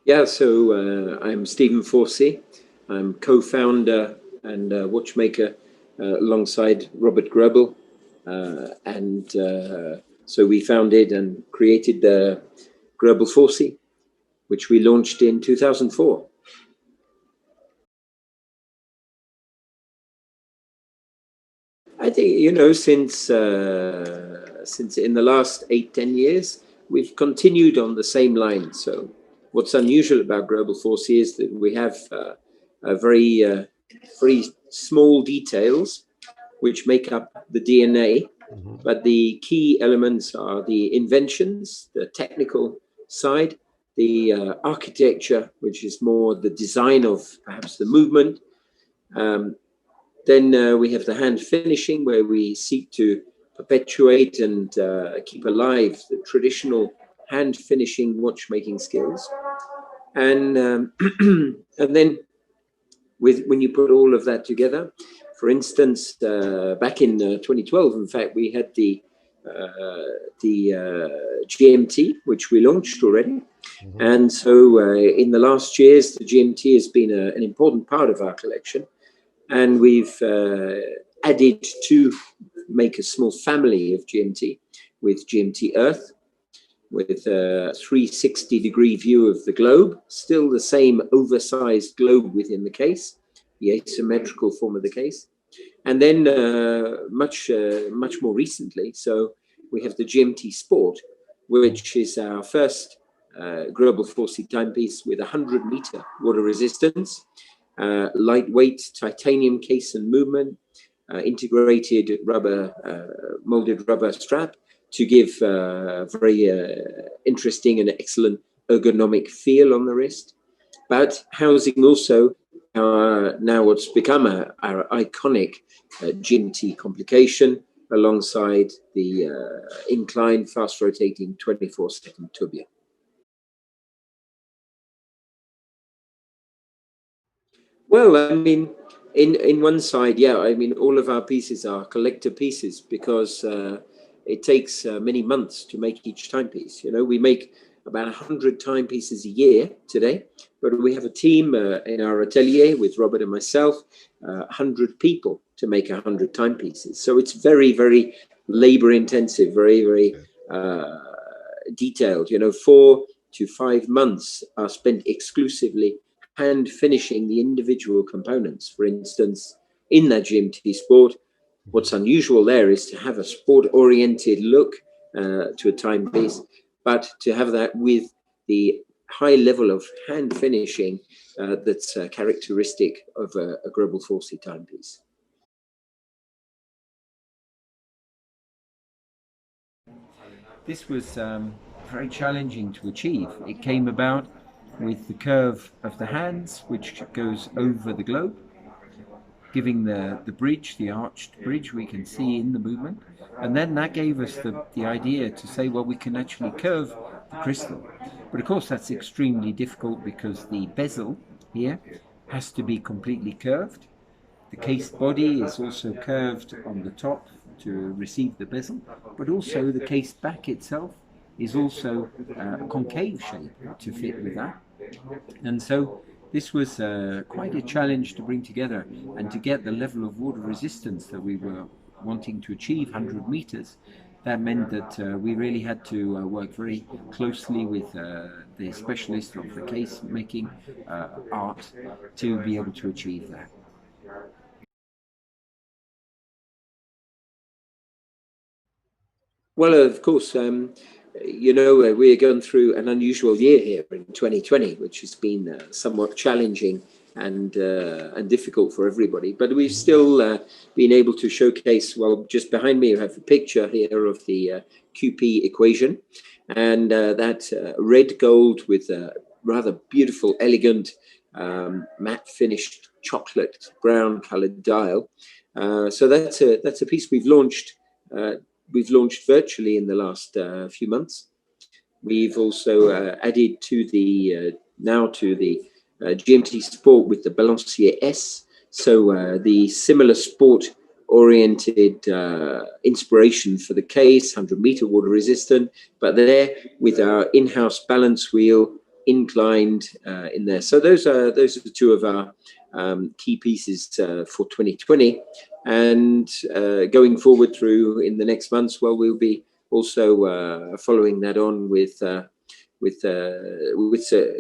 Yeah, so I'm Stephen Forsey. I'm co-founder and watchmaker alongside Robert Greubel. So we founded and created the Greubel Forsey, which we launched in 2004. I think, since in the last 8-10 years, we've continued on the same line. So what's unusual about Greubel Forsey is that we have a very small details which make up the DNA, but the key elements are the inventions, the technical side, the architecture, which is more the design of perhaps the movement. Then we have the hand finishing, where we seek to perpetuate and keep alive the traditional hand finishing watchmaking skills. And and then when you put all of that together, for instance, back in 2012, in fact, we had the GMT, which we launched already. And so in the last years, the GMT has been an important part of our collection. And we've added to make a small family of GMT with GMT Earth, with a 360-degree view of the globe, still the same oversized globe within the case, the asymmetrical form of the case. And then much more recently, so we have the GMT Sport, which is our first Greubel Forsey timepiece with 100-meter water resistance, lightweight titanium case and movement, integrated rubber, molded rubber strap to give very interesting and excellent ergonomic feel on the wrist, but housing also now what's become our iconic GMT complication alongside the inclined, fast-rotating 24-second tourbillon. Well, I mean, in one side, yeah, I mean, all of our pieces are collector pieces because it takes many months to make each timepiece. We make about 100 timepieces a year today, but we have a team in our atelier with Robert and myself, 100 people to make 100 timepieces. So it's very, very labor intensive, very, very detailed. 4 to 5 months are spent exclusively hand finishing the individual components. For instance, in that GMT Sport, what's unusual there is to have a sport-oriented look to a timepiece, but to have that with the high level of hand finishing that's characteristic of a Greubel Forsey timepiece. This was very challenging to achieve. It came about with the curve of the hands, which goes over the globe, giving the bridge, the arched bridge we can see in the movement. And then that gave us the idea to say, well, we can actually curve the crystal. But of course, that's extremely difficult because the bezel here has to be completely curved. The case body is also curved on the top to receive the bezel, but also the case back itself is also a concave shape to fit with that. And so this was quite a challenge to bring together and to get the level of water resistance that we were wanting to achieve, 100 meters. That meant that we really had to work very closely with the specialist of the case making art to be able to achieve that. Well, of course, we're going through an unusual year here in 2020, which has been somewhat challenging and difficult for everybody. But we've still been able to showcase, well, just behind me you have a picture here of the QP equation, and that red gold with a rather beautiful, elegant, matte finished chocolate brown colored dial. So that's a piece we've launched virtually in the last few months. We've also added to the GMT Sport with the Balancier S. So the similar sport-oriented inspiration for the case, 100-meter water resistant, but there with our in-house balance wheel, inclined in there. So those are the two of our key pieces for 2020. And going forward through in the next months, well, we'll be also following that on with a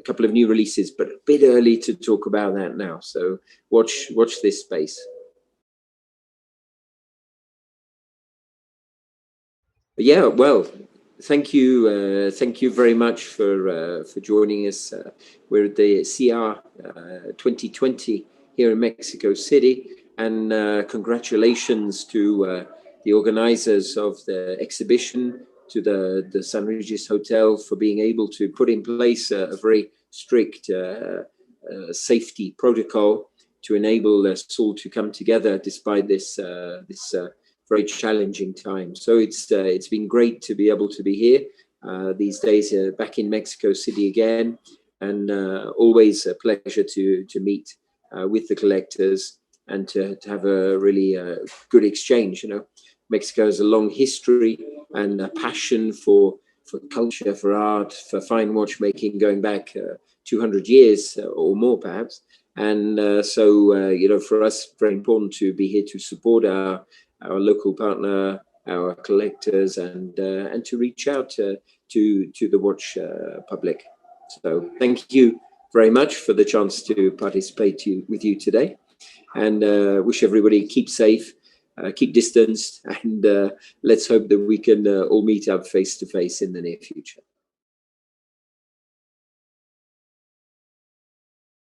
couple of new releases, but a bit early to talk about that now. So watch this space. But yeah, well, thank you very much for joining us. We're at the SIAR 2020 here in Mexico City, and congratulations to the organizers of the exhibition, to the San Regis Hotel for being able to put in place a very strict safety protocol to enable us all to come together despite this very challenging time. So it's been great to be able to be here these days, back in Mexico City again, and always a pleasure to meet with the collectors and to have a really good exchange. You know, Mexico has a long history and a passion for culture, for art, for fine watchmaking, going back 200 years or more, perhaps. And so, you know, for us, very important to be here to support our local partner, our collectors, and to reach out to the watch public. So thank you very much for the chance to participate with you today, and wish everybody keep safe, keep distanced, and let's hope that we can all meet up face to face in the near future.